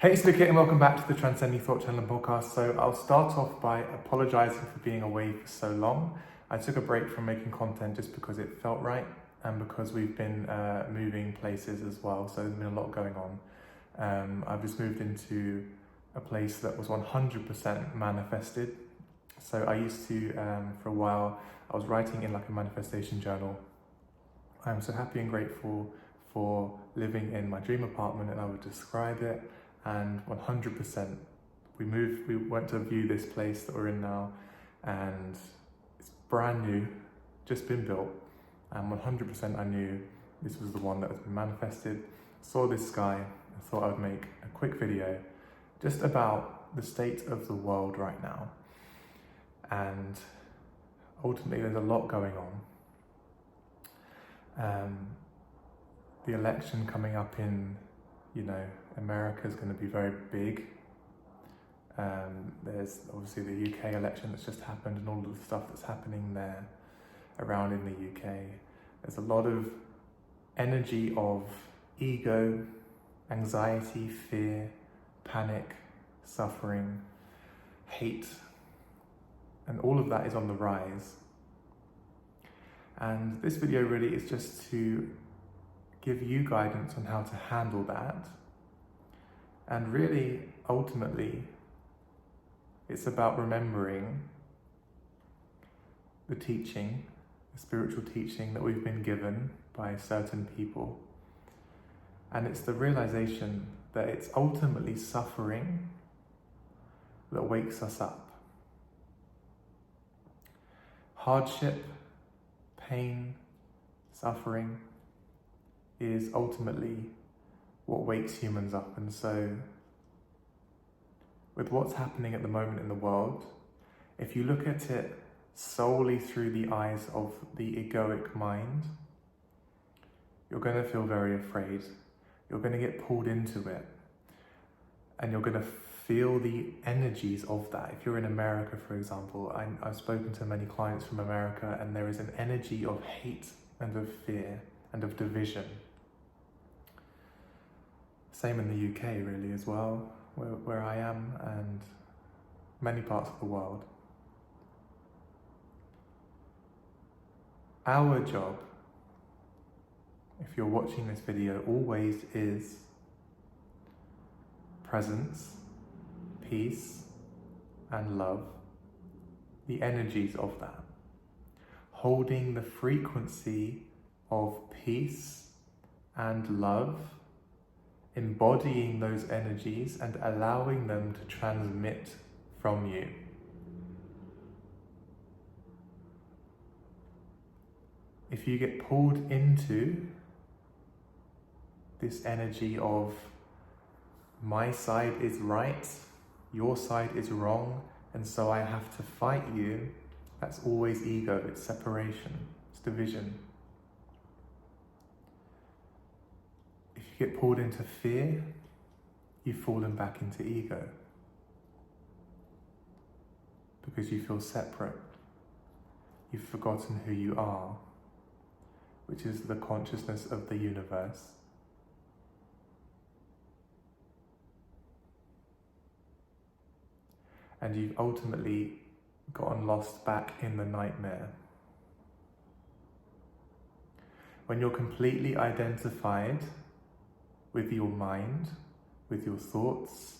Hey, it's Luke and welcome back to the Transcending Thought Channel podcast. So I'll start off by apologizing for being away for so long. I took a break from making content just because it felt right and because we've been moving places as well. So there's been a lot going on. I've just moved into a place that was 100% manifested. So I used to, for a while, I was writing in like a manifestation journal. I'm so happy and grateful for living in my dream apartment, and I would describe it. And 100%, we went to view this place that we're in now, and it's brand new, just been built, and 100% I knew this was the one that has been manifested. Saw this sky, I thought I would make a quick video just about the state of the world right now. And ultimately there's a lot going on. The election coming up in, America is going to be very big. There's obviously the UK election that's just happened and all of the stuff that's happening there around in the UK. There's a lot of energy of ego, anxiety, fear, panic, suffering, hate, and all of that is on the rise. And this video really is just to give you guidance on how to handle that. And really, ultimately, it's about remembering the teaching, the spiritual teaching that we've been given by certain people. And it's the realization that it's ultimately suffering that wakes us up. Hardship, pain, suffering is ultimately what wakes humans up. And so with what's happening at the moment in the world, if you look at it solely through the eyes of the egoic mind, you're going to feel very afraid. You're going to get pulled into it, and you're going to feel the energies of that. If you're in America, for example, I've spoken to many clients from America, and there is an energy of hate and of fear and of division. Same in the UK really as well, where I am, and many parts of the world. Our job, if you're watching this video, always is presence, peace, and love, the energies of that. Holding the frequency of peace and love, embodying those energies and allowing them to transmit from you. If you get pulled into this energy of my side is right, your side is wrong, and so I have to fight you, that's always ego, it's separation, it's division. If you get pulled into fear, you've fallen back into ego because you feel separate. You've forgotten who you are, which is the consciousness of the universe. And you've ultimately gotten lost back in the nightmare. When you're completely identified with your mind, with your thoughts,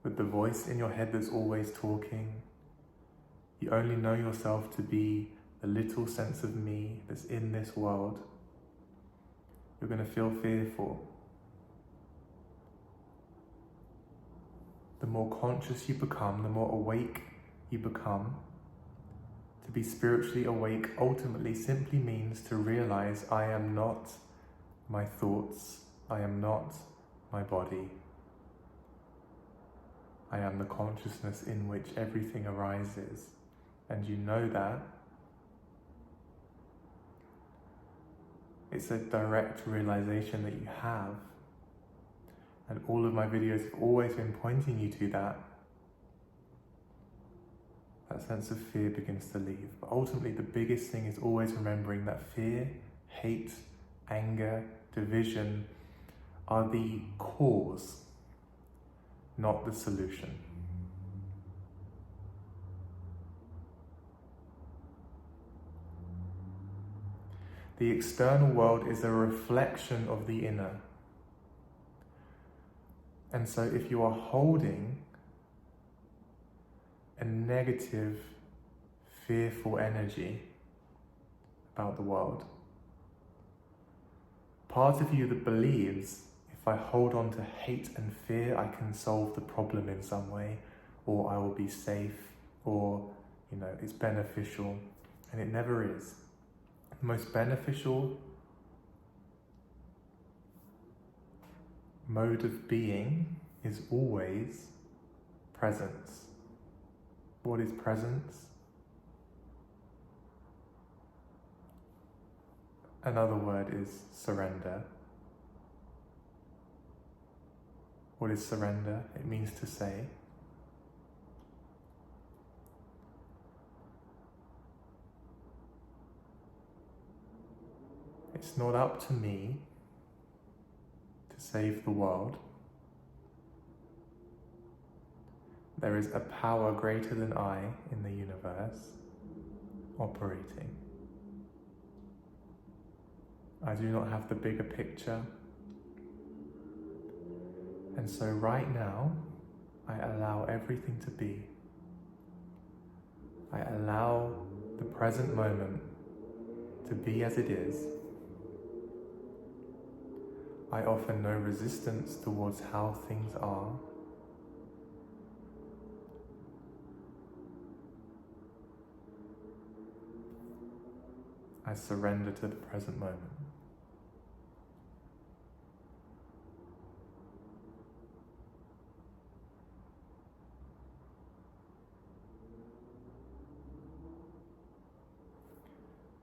with the voice in your head that's always talking, you only know yourself to be the little sense of me that's in this world, you're going to feel fearful. The more conscious you become, the more awake you become. To be spiritually awake ultimately simply means to realize I am not my thoughts, I am not my body. I am the consciousness in which everything arises. And you know that. It's a direct realization that you have. And all of my videos have always been pointing you to that. That sense of fear begins to leave. But ultimately, the biggest thing is always remembering that fear, hate, anger, division are the cause not the solution. The external world is a reflection of the inner. And so if you are holding a negative, fearful energy about the world, part of you that believes if I hold on to hate and fear, I can solve the problem in some way, or I will be safe, or it's beneficial, and it never is. The most beneficial mode of being is always presence. What is presence? Another word is surrender. What is surrender? It means to say, it's not up to me to save the world. There is a power greater than I in the universe operating. I do not have the bigger picture. And so right now, I allow everything to be. I allow the present moment to be as it is. I offer no resistance towards how things are. I surrender to the present moment.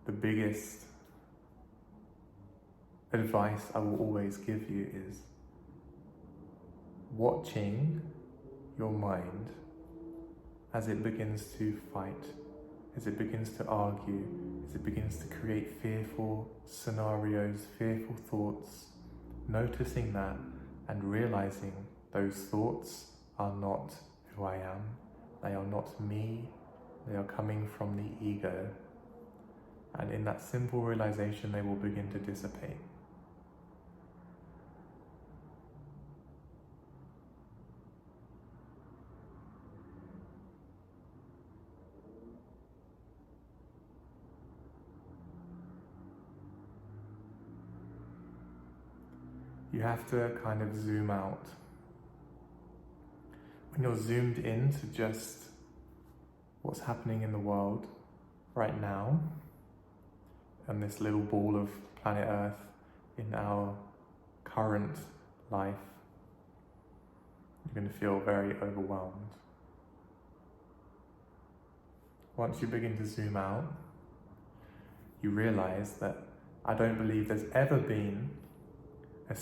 The biggest advice I will always give you is watching your mind as it begins to fight, as it begins to argue, as it begins to create fearful scenarios, fearful thoughts, noticing that and realizing those thoughts are not who I am, they are not me, they are coming from the ego. And in that simple realization, they will begin to dissipate. You have to kind of zoom out. When you're zoomed in to just what's happening in the world right now, and this little ball of planet Earth in our current life, you're going to feel very overwhelmed. Once you begin to zoom out, you realize that I don't believe there's ever been a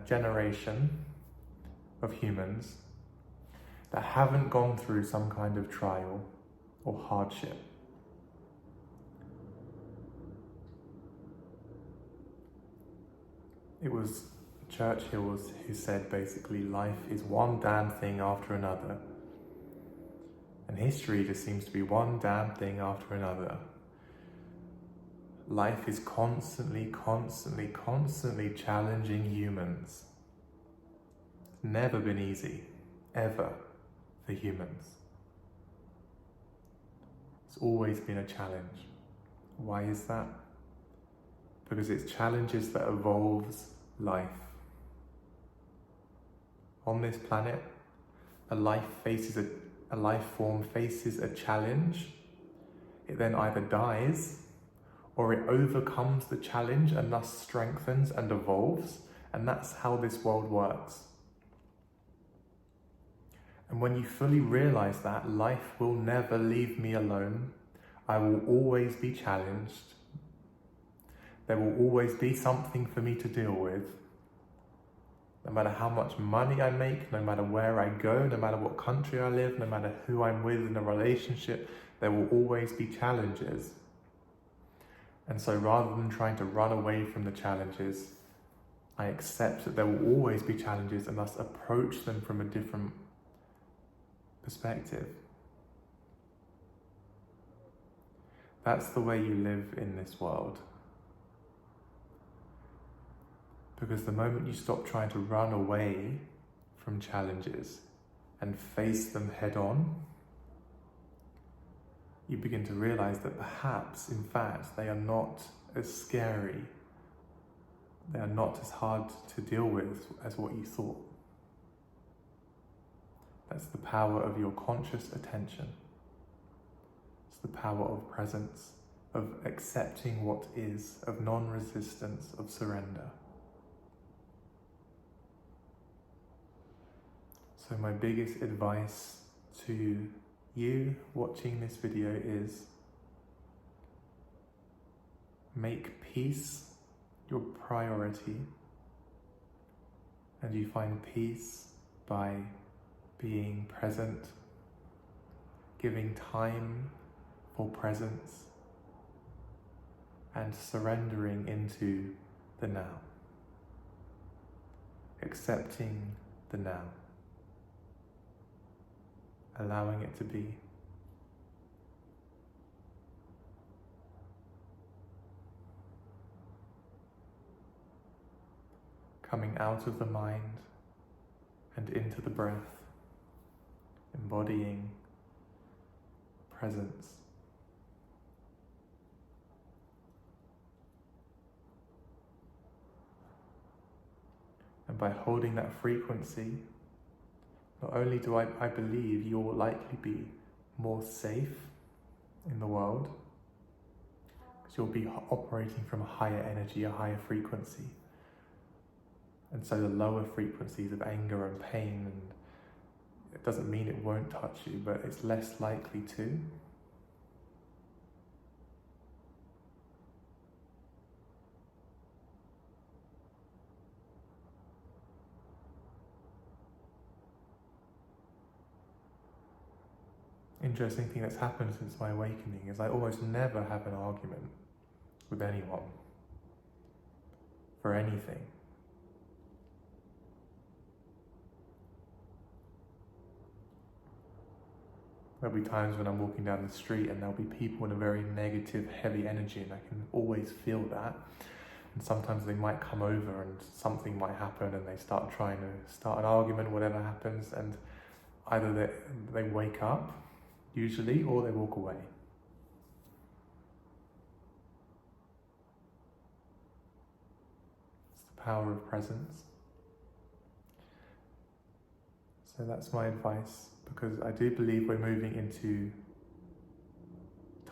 generation of humans that haven't gone through some kind of trial or hardship. It was Churchill who said basically life is one damn thing after another. And history just seems to be one damn thing after another. Life is constantly challenging humans. It's never been easy, ever, for humans. It's always been a challenge. Why is that? Because it's challenges that evolves life. On this planet, a life form faces a challenge. It then either dies or it overcomes the challenge and thus strengthens and evolves, and that's how this world works. And when you fully realize that, life will never leave me alone. I will always be challenged. There will always be something for me to deal with. No matter how much money I make, no matter where I go, no matter what country I live, no matter who I'm with in a relationship, there will always be challenges. And so rather than trying to run away from the challenges, I accept that there will always be challenges and thus approach them from a different perspective. That's the way you live in this world. Because the moment you stop trying to run away from challenges and face them head on, you begin to realize that perhaps, in fact, they are not as scary, they are not as hard to deal with as what you thought. That's the power of your conscious attention. It's the power of presence, of accepting what is, of non-resistance, of surrender. So my biggest advice to you watching this video is make peace your priority, and you find peace by being present, giving time for presence, and surrendering into the now, accepting the now, allowing it to be. Coming out of the mind and into the breath, embodying presence. And by holding that frequency, not only do I believe you'll likely be more safe in the world, because you'll be operating from a higher energy, a higher frequency. And so the lower frequencies of anger and pain, and it doesn't mean it won't touch you, but it's less likely to. Interesting thing that's happened since my awakening is I almost never have an argument with anyone for anything. There'll be times when I'm walking down the street and there'll be people in a very negative, heavy energy, and I can always feel that. And sometimes they might come over and something might happen and they start trying to start an argument, whatever happens, and either they wake up, usually, or they walk away. It's the power of presence. So that's my advice, because I do believe we're moving into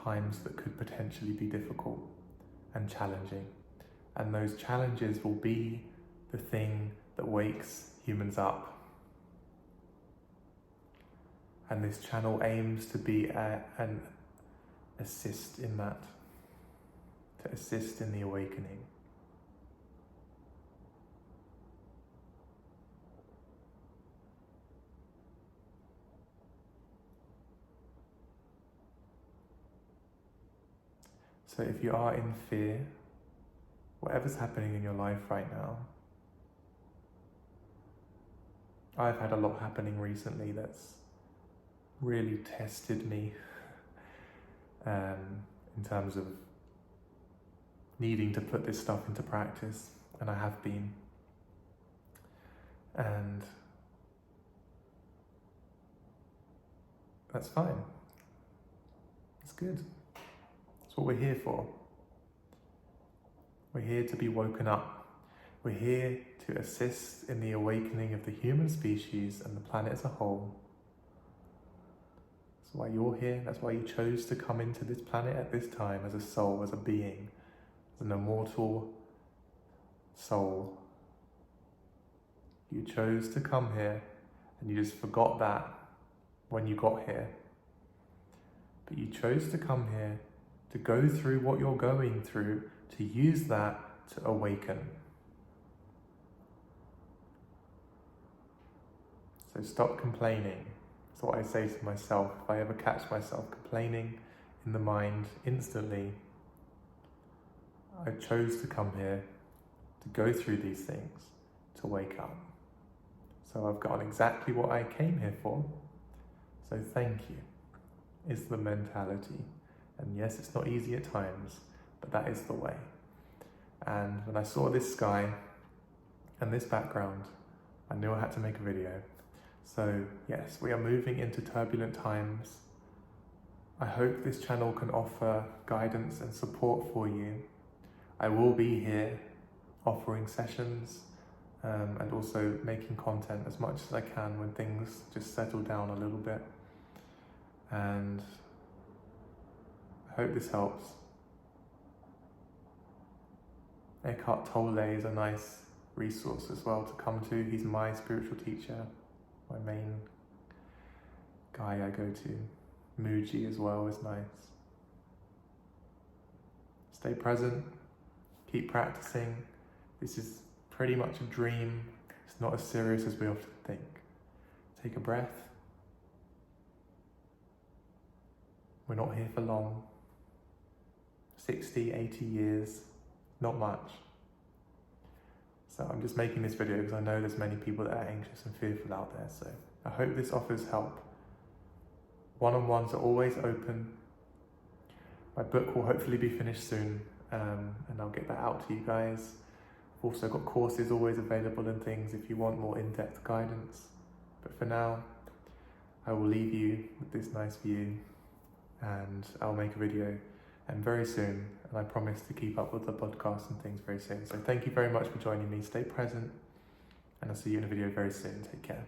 times that could potentially be difficult and challenging. And those challenges will be the thing that wakes humans up. And this channel aims to be an assist in that, to assist in the awakening. So if you are in fear, whatever's happening in your life right now, I've had a lot happening recently that's really tested me in terms of needing to put this stuff into practice, and I have been. And that's fine. It's good. That's what we're here for. We're here to be woken up. We're here to assist in the awakening of the human species and the planet as a whole. That's why you're here. That's why you chose to come into this planet at this time as a soul, as a being, as an immortal soul. You chose to come here and you just forgot that when you got here. But you chose to come here to go through what you're going through, to use that to awaken. So stop complaining. That's what I say to myself. If I ever catch myself complaining in the mind instantly, I chose to come here to go through these things, to wake up. So I've gotten exactly what I came here for. So thank you, is the mentality. And yes, it's not easy at times, but that is the way. And when I saw this sky and this background, I knew I had to make a video. So yes, we are moving into turbulent times. I hope this channel can offer guidance and support for you. I will be here offering sessions and also making content as much as I can when things just settle down a little bit. And I hope this helps. Eckhart Tolle is a nice resource as well to come to. He's my spiritual teacher, my main guy I go to. Muji as well is nice. Stay present, keep practicing. This is pretty much a dream. It's not as serious as we often think. Take a breath. We're not here for long. 60, 80 years, not much. So I'm just making this video because I know there's many people that are anxious and fearful out there. So I hope this offers help. One-on-ones are always open. My book will hopefully be finished soon, and I'll get that out to you guys. I've also got courses always available and things if you want more in-depth guidance. But for now, I will leave you with this nice view, and I'll make a video and very soon, and I promise to keep up with the podcast and things very soon. So thank you very much for joining me. Stay present, and I'll see you in a video very soon. Take care.